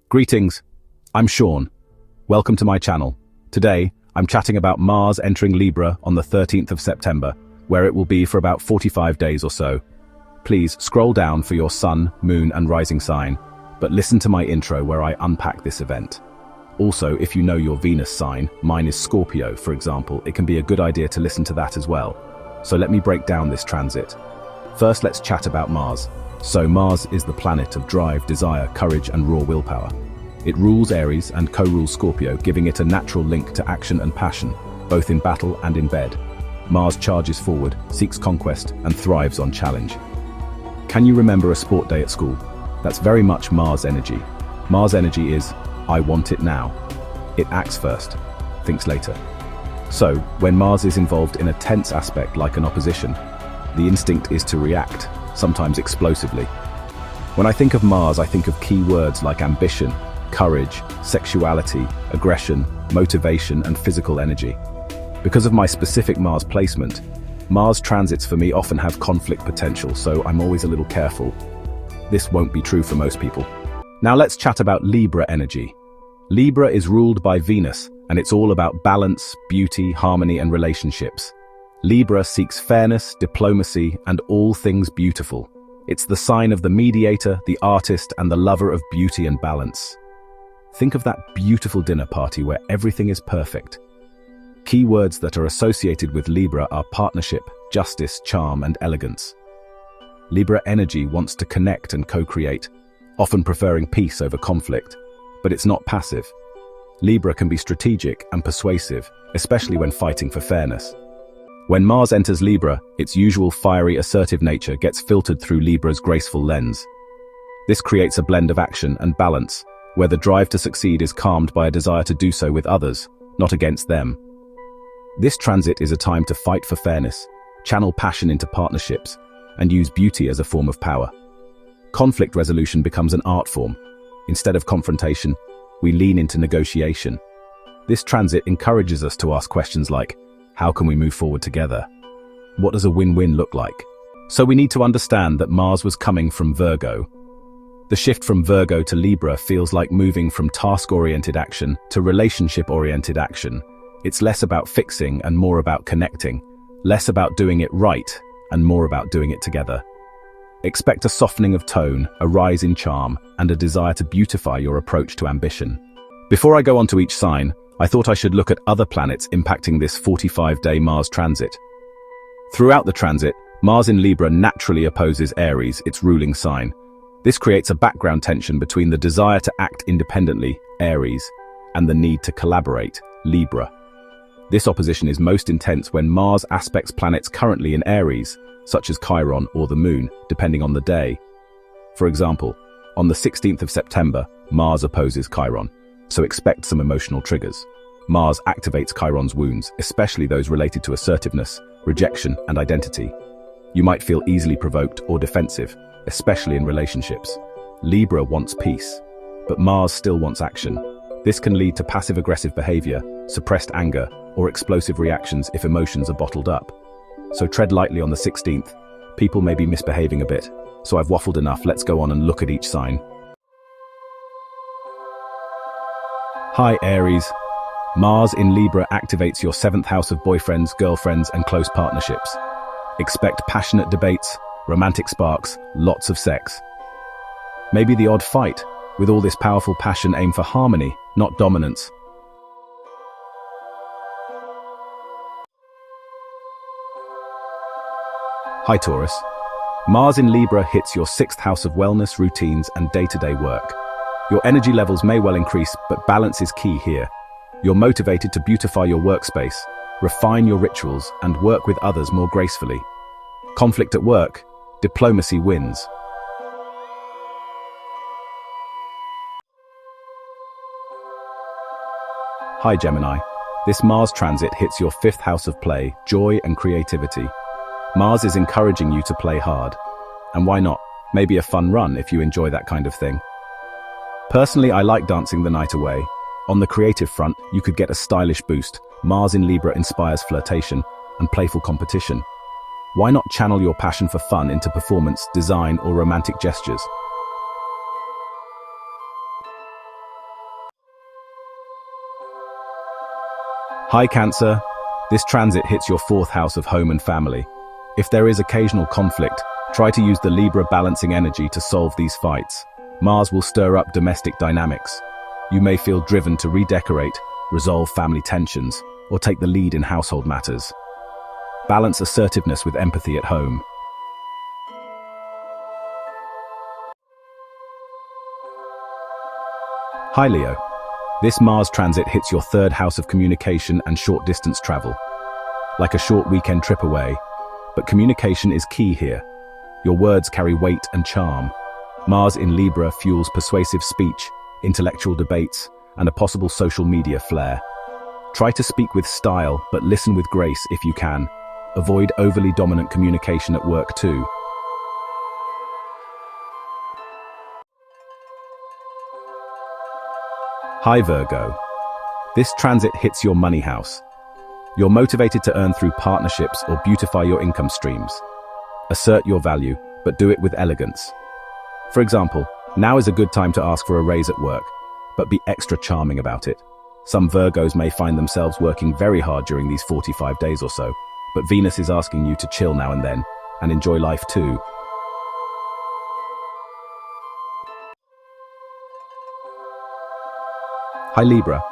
Greetings, I'm Sean. Welcome to my channel. Today, I'm chatting about Mars entering Libra on the 13th of September, where it will be for about 45 days or so. Please scroll down for your sun, moon, and rising sign, but listen to my intro where I unpack this event. Also, if you know your Venus sign, mine is Scorpio, for example, it can be a good idea to listen to that as well. So let me break down this transit. First, let's chat about Mars. So Mars is the planet of drive, desire, courage, and raw willpower. It rules Aries and co-rules Scorpio, giving it a natural link to action and passion, both in battle and in bed. Mars charges forward, seeks conquest, and thrives on challenge. Can you remember a sport day at school? That's very much Mars energy. Mars energy is, I want it now. It acts first, thinks later. So, when Mars is involved in a tense aspect like an opposition, the instinct is to react, sometimes explosively. When I think of Mars, I think of key words like ambition, courage, sexuality, aggression, motivation, and physical energy. Because of my specific Mars placement, Mars transits for me often have conflict potential, so I'm always a little careful. This won't be true for most people. Now let's chat about Libra energy. Libra is ruled by Venus, and it's all about balance, beauty, harmony, and relationships. Libra seeks fairness, diplomacy, and all things beautiful. It's the sign of the mediator, the artist, and the lover of beauty and balance. Think of that beautiful dinner party where everything is perfect. Key words that are associated with Libra are partnership, justice, charm, and elegance. Libra energy wants to connect and co-create, often preferring peace over conflict, but it's not passive. Libra can be strategic and persuasive, especially when fighting for fairness. When Mars enters Libra, its usual fiery, assertive nature gets filtered through Libra's graceful lens. This creates a blend of action and balance, where the drive to succeed is calmed by a desire to do so with others, not against them. This transit is a time to fight for fairness, channel passion into partnerships, and use beauty as a form of power. Conflict resolution becomes an art form. Instead of confrontation, we lean into negotiation. This transit encourages us to ask questions like, how can we move forward together? What does a win-win look like? So we need to understand that Mars was coming from Virgo. The shift from Virgo to Libra feels like moving from task-oriented action to relationship-oriented action. It's less about fixing and more about connecting, less about doing it right and more about doing it together. Expect a softening of tone, a rise in charm, and a desire to beautify your approach to ambition. Before I go on to each sign, I thought I should look at other planets impacting this 45-day Mars transit. Throughout the transit, Mars in Libra naturally opposes Aries, its ruling sign. This creates a background tension between the desire to act independently, Aries, and the need to collaborate, Libra. This opposition is most intense when Mars aspects planets currently in Aries, such as Chiron or the Moon, depending on the day. For example, on the 16th of September, Mars opposes Chiron, so expect some emotional triggers. Mars activates Chiron's wounds, especially those related to assertiveness, rejection, and identity. You might feel easily provoked or defensive, especially in relationships. Libra wants peace, but Mars still wants action. This can lead to passive-aggressive behavior, suppressed anger, or explosive reactions if emotions are bottled up. So tread lightly on the 16th. People may be misbehaving a bit, so I've waffled enough. Let's go on and look at each sign. Hi Aries. Mars in Libra activates your 7th house of boyfriends, girlfriends, and close partnerships. Expect passionate debates, romantic sparks, lots of sex. Maybe the odd fight. With all this powerful passion, aim for harmony, not dominance. Hi Taurus. Mars in Libra hits your 6th house of wellness, routines, and day-to-day work. Your energy levels may well increase, but balance is key here. You're motivated to beautify your workspace, refine your rituals, and work with others more gracefully. Conflict at work, diplomacy wins. Hi Gemini. This Mars transit hits your 5th house of play, joy, and creativity. Mars is encouraging you to play hard. And why not? Maybe a fun run if you enjoy that kind of thing. Personally, I like dancing the night away. On the creative front, you could get a stylish boost. Mars in Libra inspires flirtation and playful competition. Why not channel your passion for fun into performance, design, or romantic gestures? Hi Cancer, this transit hits your fourth house of home and family. If there is occasional conflict, try to use the Libra balancing energy to solve these fights. Mars will stir up domestic dynamics. You may feel driven to redecorate, resolve family tensions, or take the lead in household matters. Balance assertiveness with empathy at home. Hi Leo. This Mars transit hits your third house of communication and short-distance travel. Like a short weekend trip away, but communication is key here. Your words carry weight and charm. Mars in Libra fuels persuasive speech, intellectual debates, and a possible social media flair. Try to speak with style, but listen with grace if you can. Avoid overly dominant communication at work too. Hi Virgo. This transit hits your money house. You're motivated to earn through partnerships or beautify your income streams. Assert your value, but do it with elegance. For example, now is a good time to ask for a raise at work, but be extra charming about it. Some Virgos may find themselves working very hard during these 45 days or so, but Venus is asking you to chill now and then, and enjoy life too. Hi Libra.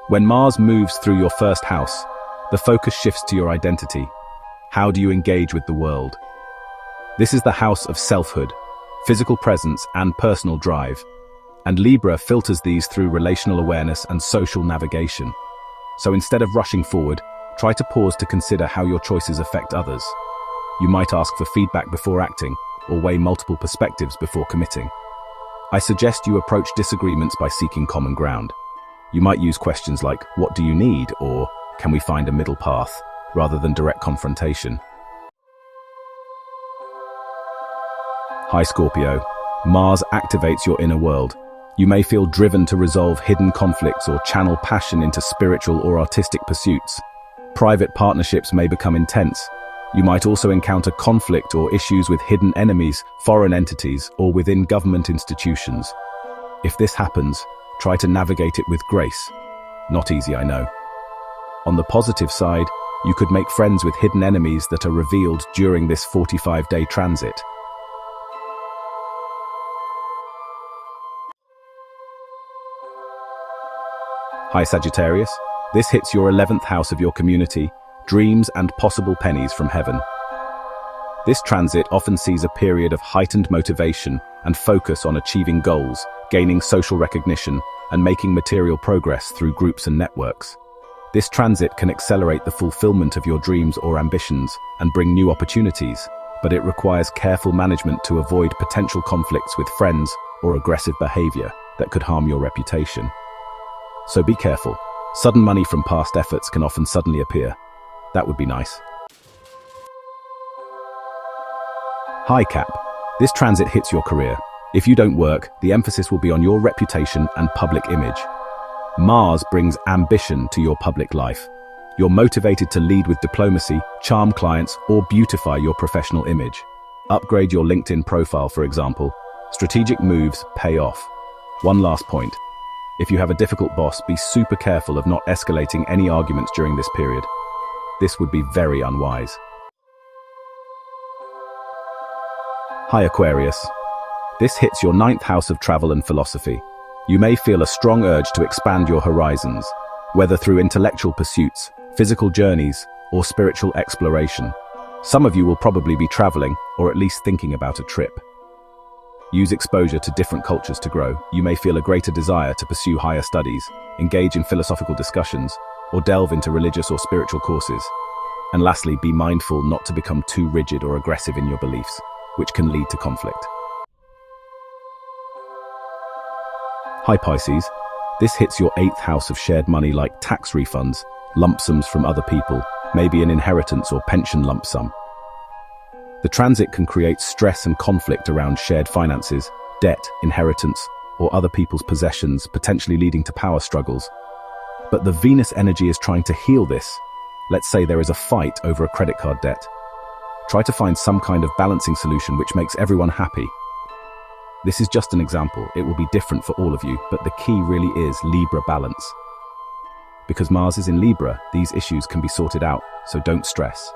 When Mars moves through your first house, the focus shifts to your identity. How do you engage with the world? This is the house of selfhood, physical presence, and personal drive. And Libra filters these through relational awareness and social navigation. So instead of rushing forward, try to pause to consider how your choices affect others. You might ask for feedback before acting, or weigh multiple perspectives before committing. I suggest you approach disagreements by seeking common ground. You might use questions like, "What do you need?" or "Can we find a middle path?" rather than direct confrontation. Hi Scorpio. Mars activates your inner world. You may feel driven to resolve hidden conflicts or channel passion into spiritual or artistic pursuits. Private partnerships may become intense. You might also encounter conflict or issues with hidden enemies, foreign entities, or within government institutions. If this happens, try to navigate it with grace. Not easy, I know. On the positive side, you could make friends with hidden enemies that are revealed during this 45-day transit. Hi Sagittarius. This hits your 11th house of your community, dreams and possible pennies from heaven. This transit often sees a period of heightened motivation and focus on achieving goals, gaining social recognition, and making material progress through groups and networks. This transit can accelerate the fulfillment of your dreams or ambitions and bring new opportunities, but it requires careful management to avoid potential conflicts with friends or aggressive behavior that could harm your reputation. So be careful. Sudden money from past efforts can often suddenly appear. That would be nice. Hi Cap. This transit hits your career. If you don't work, the emphasis will be on your reputation and public image. Mars brings ambition to your public life. You're motivated to lead with diplomacy, charm clients, or beautify your professional image. Upgrade your LinkedIn profile, for example. Strategic moves pay off. One last point. If you have a difficult boss, be super careful of not escalating any arguments during this period. This would be very unwise. Hi Aquarius. This hits your 9th house of travel and philosophy. You may feel a strong urge to expand your horizons, whether through intellectual pursuits, physical journeys, or spiritual exploration. Some of you will probably be traveling, or at least thinking about a trip. Use exposure to different cultures to grow. You may feel a greater desire to pursue higher studies, engage in philosophical discussions, or delve into religious or spiritual courses. And lastly, be mindful not to become too rigid or aggressive in your beliefs, which can lead to conflict. Hi Pisces. This hits your 8th house of shared money like tax refunds, lump sums from other people, maybe an inheritance or pension lump sum. The transit can create stress and conflict around shared finances, debt, inheritance, or other people's possessions, potentially leading to power struggles. But the Venus energy is trying to heal this. Let's say there is a fight over a credit card debt. Try to find some kind of balancing solution which makes everyone happy. This is just an example. It will be different for all of you, but the key really is Libra balance. Because Mars is in Libra, these issues can be sorted out, so don't stress.